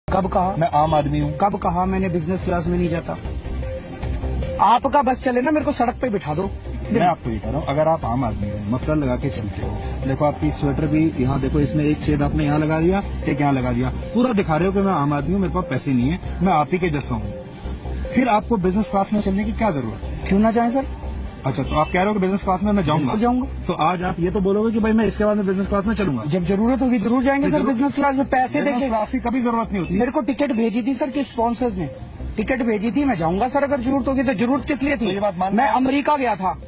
कब कहा? मैं आम आदमी हूँ। कब कहा मैंने बिजनेस क्लास में नहीं जाता? आपका बस चले ना, मेरे को सड़क पे बिठा दो। मैं आपको ये कह रहा हूँ, अगर आप आम आदमी हो, मफलर लगा के चलते हो, देखो आपकी स्वेटर भी यहाँ देखो, इसमें एक छेद आपने यहाँ लगा दिया, एक यहाँ लगा दिया, पूरा दिखा रहे हो कि मैं आम आदमी हूँ, मेरे पास पैसे नहीं है, मैं आप ही के जैसा हूँ। फिर आपको बिजनेस क्लास में चलने की क्या जरूरत है? क्यों ना जाए सर? अच्छा, तो आप कह रहे हो कि बिजनेस क्लास में मैं जाऊंगा? तो आज आप ये तो बोलोगे कि भाई मैं इसके बाद में बिजनेस क्लास में चलूंगा। जब जरूरत होगी जरूर जाएंगे सर बिजनेस क्लास में। पैसे देके क्लास की कभी जरूरत नहीं होती। मेरे को टिकट भेजी थी सर किस स्पॉन्सर्स ने, टिकट भेजी थी, मैं जाऊंगा सर अगर जरूरत होगी तो। जरूरत किस लिए थी? तो ये बात मैं अमेरिका गया था।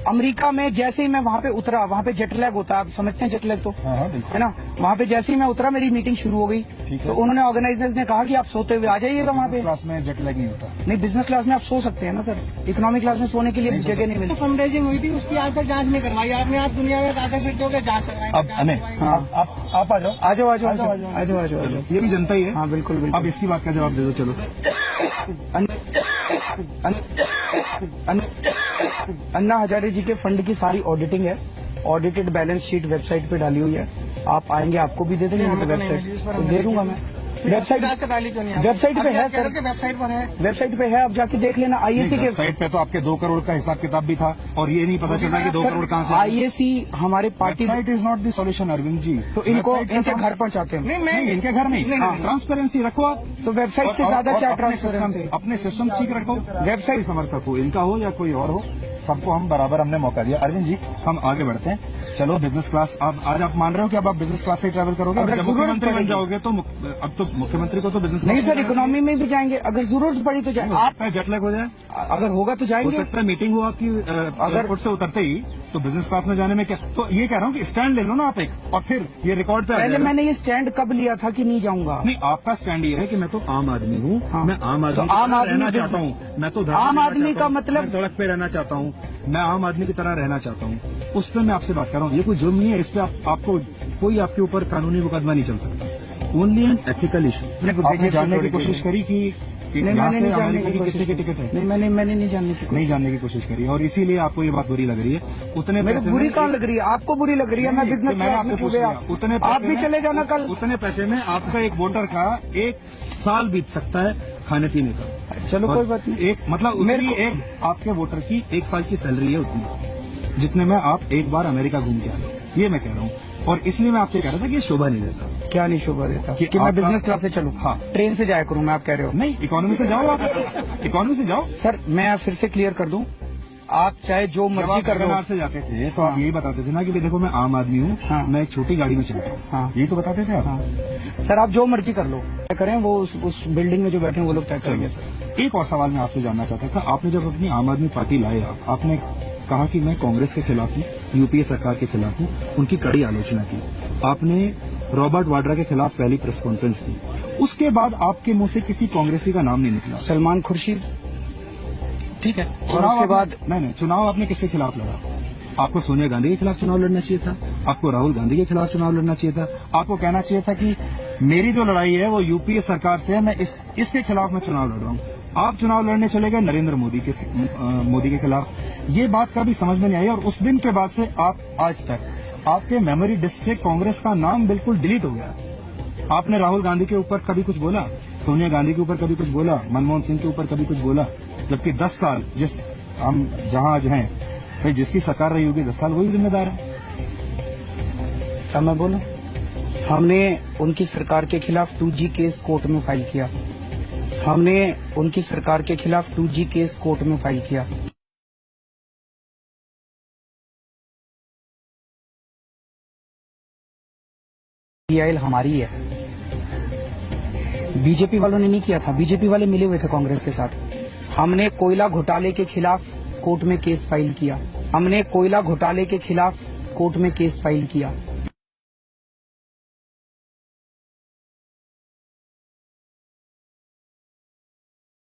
अमेरिका में जैसे ही मैं वहाँ पे उतरा, वहाँ पे जेट लैग होता है, आप समझते हैं जेट लैग तो, है ना? वहाँ पे जैसे ही मैं उतरा मेरी मीटिंग शुरू हो गई, तो उन्होंने ऑर्गेनाइजर्स ने कहा कि आप सोते हुए आ जाइएगा वहाँ पे। क्लास में जेट लैग नहीं होता। नहीं, बिजनेस क्लास में आप सो सकते हैं ना सर, इकोनॉमिक क्लास में सोने के लिए जगह नहीं मिलती। फंड रेजिंग हुई थी, उसकी आज तक जांच नहीं करवाई आपने। आज दुनिया में दादा फिर के जांच करवाई। अब आप आ जाओ, आ जाओ आ जाओ आ जाओ आ जाओ। ये भी जनता ही है। हाँ बिल्कुल बिल्कुल। अब इसकी बात का जवाब दे दो। चलो, अन्ना हजारे जी के फंड की सारी ऑडिटिंग है, ऑडिटेड बैलेंस शीट वेबसाइट पे डाली हुई है। आप आएंगे आपको भी दे देंगे वेबसाइट, तो दे दूंगा मैं। वेबसाइट पे है सर, वेबसाइट पे है, आप जाके देख लेना। आईएसी के वेबसाइट पे तो आपके 2 करोड़ का हिसाब किताब भी था, और ये नहीं पता चला कि 2 करोड़ कहाँ से। आईएसी हमारे party website is not the solution Arvind ji. तो इनको इनके घर पहुंचाते हैं। नहीं, इनके घर नहीं, ट्रांसपेरेंसी रखो आप। तो वेबसाइट से ज्यादा क्या ट्रांसपेरेंसी? अपने सिस्टम ठीक रखो। वेबसाइट समर्थक हो, इनका हो या कोई और हो, सबको हम बराबर हमने मौका दिया। अरविंद जी, हम आगे बढ़ते हैं। चलो, बिजनेस क्लास आज आप मान रहे हो कि अब आप बिजनेस क्लास से ट्रैवल करोगे? अगर मुख्यमंत्री बन जाओगे तो अब तो मुख्यमंत्री को तो बिजनेस नहीं सर, इकोनॉमी में भी जाएंगे, अगर जरूरत पड़ी तो जाएंगे। आप जेट लैग हो जाए, अगर होगा तो जाएंगे। हो सकता है मीटिंग हो आपकी अगर एयरपोर्ट से उतरते ही, तो बिजनेस क्लास में जाने में क्या। तो ये कह रहा हूँ कि स्टैंड ले लो ना आप एक, और फिर ये रिकॉर्ड पे पहले मैंने ये स्टैंड कब लिया था कि नहीं जाऊंगा? नहीं, आपका स्टैंड ये है कि मैं तो आम आदमी हूँ। हाँ। मैं आम आदमी तो आम आदमी रहना चाहता हूँ। मैं तो आम आदमी का मतलब सड़क पे रहना चाहता हूँ, मैं आम आदमी की तरह रहना चाहता हूँ। उस पर मैं आपसे बात कर रहा हूँ। ये कोई जुर्म नहीं है, इस पे आपको कोई आपके ऊपर कानूनी मुकदमा नहीं चल सकता। Only an ethical issue. आपने जानने की कोशिश करी कि मैंने नहीं जानने की कितने के टिकट है? नहीं, मैंने नहीं जानने की कोशिश करी, और इसीलिए आपको ये बात बुरी लग रही है। उतने मेरे पैसे बुरी कहाँ लग रही है? आपको बुरी लग रही है? मैं बिजनेस क्लास में क्यों गया? उतने आप भी चले जाना कल। उतने पैसे में आपका एक वोटर का 1 साल बीत सकता है खाने पीने का। चलो कोई बात नहीं। एक मतलब मेरी एक आपके वोटर की 1 साल की सैलरी है उतनी, जितने में आप एक बार अमेरिका घूम के आए। ये मैं कह रहा हूँ, और इसलिए मैं आपसे कह रहा था कि ये शोभा नहीं देता। क्या नहीं शोभा देता? कि मैं बिजनेस क्लास से चलूं? हाँ, ट्रेन से जाया करूं मैं, आप कह रहे हो? नहीं, इकोनॉमी से जाओ आप, इकोनॉमी से जाओ। सर मैं फिर से क्लियर कर दूं, आप चाहे जो मर्जी कर लो। से जाते थे तो आप यही बताते थे ना कि देखो मैं आम आदमी हूँ, मैं एक छोटी गाड़ी में चलता हूँ। हाँ, यही तो बताते थे आप। हाँ। सर आप जो मर्जी कर लो, क्या करें, वो उस बिल्डिंग में जो बैठे हैं वो लोग तय करेंगे। सर एक और सवाल मैं आपसे जानना चाहता था। आपने जब अपनी आम आदमी पार्टी लाए, आपने कहा कि मैं कांग्रेस के खिलाफ हूँ, यूपीए सरकार के खिलाफ हूँ, उनकी कड़ी आलोचना की। आपने रॉबर्ट वाड्रा के खिलाफ पहली प्रेस कॉन्फ्रेंस की। उसके बाद आपके मुंह से किसी कांग्रेसी का नाम नहीं निकला। सलमान खुर्शीद, ठीक है। और उसके बाद नहीं, चुनाव आपने किसके खिलाफ लड़ा? आपको सोनिया गांधी के खिलाफ चुनाव लड़ना चाहिए था, आपको राहुल गांधी के खिलाफ चुनाव लड़ना चाहिए था, आपको कहना चाहिए था कि मेरी जो लड़ाई है वो यूपीए सरकार से है, मैं इसके खिलाफ मैं चुनाव लड़ रहा हूँ। आप चुनाव लड़ने चले गए नरेंद्र मोदी के खिलाफ। ये बात कभी समझ में नहीं आई, और उस दिन के बाद से आप आज तक आपके मेमोरी डिस्क से कांग्रेस का नाम बिल्कुल डिलीट हो गया। आपने राहुल गांधी के ऊपर कभी कुछ बोला? सोनिया गांधी के ऊपर कभी कुछ बोला? मनमोहन सिंह के ऊपर कभी कुछ बोला? जबकि 10 साल जिस हम जहां आज हैं, भाई जिसकी सरकार रही होगी 10 साल वही जिम्मेदार है। क्या मैं बोलूं? हमने उनकी सरकार के खिलाफ 2G केस कोर्ट में फाइल किया। हमने उनकी सरकार के खिलाफ 2G केस कोर्ट में फाइल किया। पीआईएल हमारी है, बीजेपी वालों ने नहीं किया था। बीजेपी वाले मिले हुए थे कांग्रेस के साथ। हमने कोयला घोटाले के खिलाफ कोर्ट में केस फाइल किया। हमने कोयला घोटाले के खिलाफ कोर्ट में केस फाइल किया।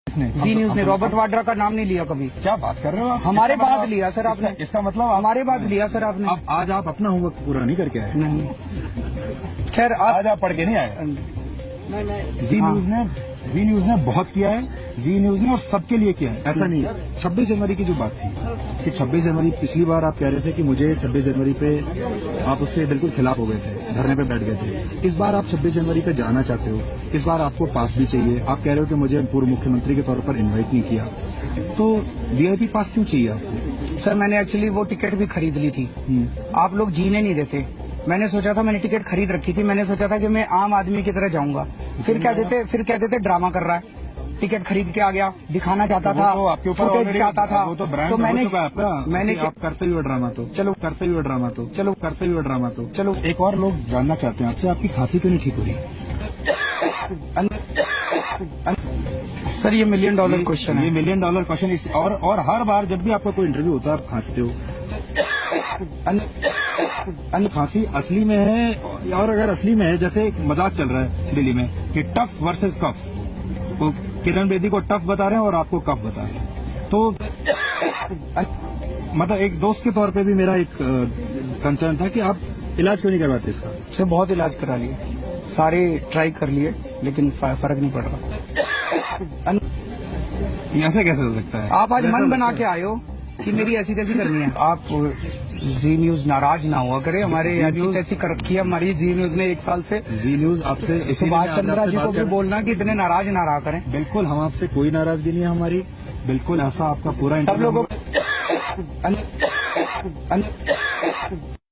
जी न्यूज ने रॉबर्ट वाड्रा का नाम नहीं लिया कभी। क्या बात कर रहे हो आप? हमारे बाद लिया सर आपने। इसका मतलब हमारे बाद लिया सर आपने। अब आज आप अपना होमवर्क पूरा नहीं करके आए? नहीं, खैर आज आप पढ़ के नहीं आए। जी न्यूज ने बहुत किया है, जी न्यूज ने और सबके लिए किया है, ऐसा नहीं है। 26 जनवरी की जो बात थी कि 26 जनवरी पिछली बार आप कह रहे थे कि मुझे 26 जनवरी पे आप उसके बिल्कुल खिलाफ हो गए थे, धरने पे बैठ गए थे। इस बार आप 26 जनवरी पे जाना चाहते हो, इस बार आपको पास भी चाहिए। आप कह रहे हो कि मुझे पूर्व मुख्यमंत्री के तौर पर इन्वाइट नहीं किया, तो वीआईपी पास क्यों चाहिए आपको? सर मैंने एक्चुअली वो टिकट भी खरीद ली थी, आप लोग जीने नहीं देते। मैंने सोचा था, मैंने टिकट खरीद रखी थी, मैंने सोचा था कि मैं आम आदमी की तरह जाऊंगा। फिर क्या देते ड्रामा कर रहा है। टिकट खरीद के आ गया, दिखाना चाहता था, तो आपके ऊपर फुटेज चाहता था, वो तो ब्रांड तो मैंने हो चुका है आपका। मैंने आप करते हुए ड्रामा तो चलो करते हुए ड्रामा तो चलो करते हुए ड्रामा तो चलो। एक और लोग जानना चाहते हैं आपसे, आपकी खांसी क्यों नहीं ठीक हो रही? सर ये $1 मिलियन क्वेश्चन है। ये $1 मिलियन क्वेश्चन। और हर बार जब भी आपका कोई इंटरव्यू होता है आप खांसते हो। खांसी असली में है, और अगर असली में है, जैसे एक मजाक चल रहा है दिल्ली में कि टफ वर्सेस कफ, तो किरण बेदी को टफ बता रहे हैं और आपको कफ बता रहे हैं। तो मतलब एक दोस्त के तौर पे भी मेरा एक कंसर्न था कि आप इलाज क्यों नहीं करवाते इसका? सर बहुत इलाज करा लिए, सारे ट्राई कर लिए, लेकिन फर्क नहीं पड़ रहा। ऐसे कैसे हो सकता है? आप आज मन बना के आए हो कि मेरी ऐसी तैसी करनी है। आप जी न्यूज नाराज ना हुआ करे, हमारे ऐसी तैसी कर रखी है हमारी जी न्यूज ने 1 साल से। जी न्यूज आपसे सुभाष चंद्रा जी को भी बोलना कि इतने नाराज ना रहा करें। बिल्कुल, हम आपसे कोई नाराजगी नहीं है हमारी, बिल्कुल ऐसा आपका पूरा सब लोगों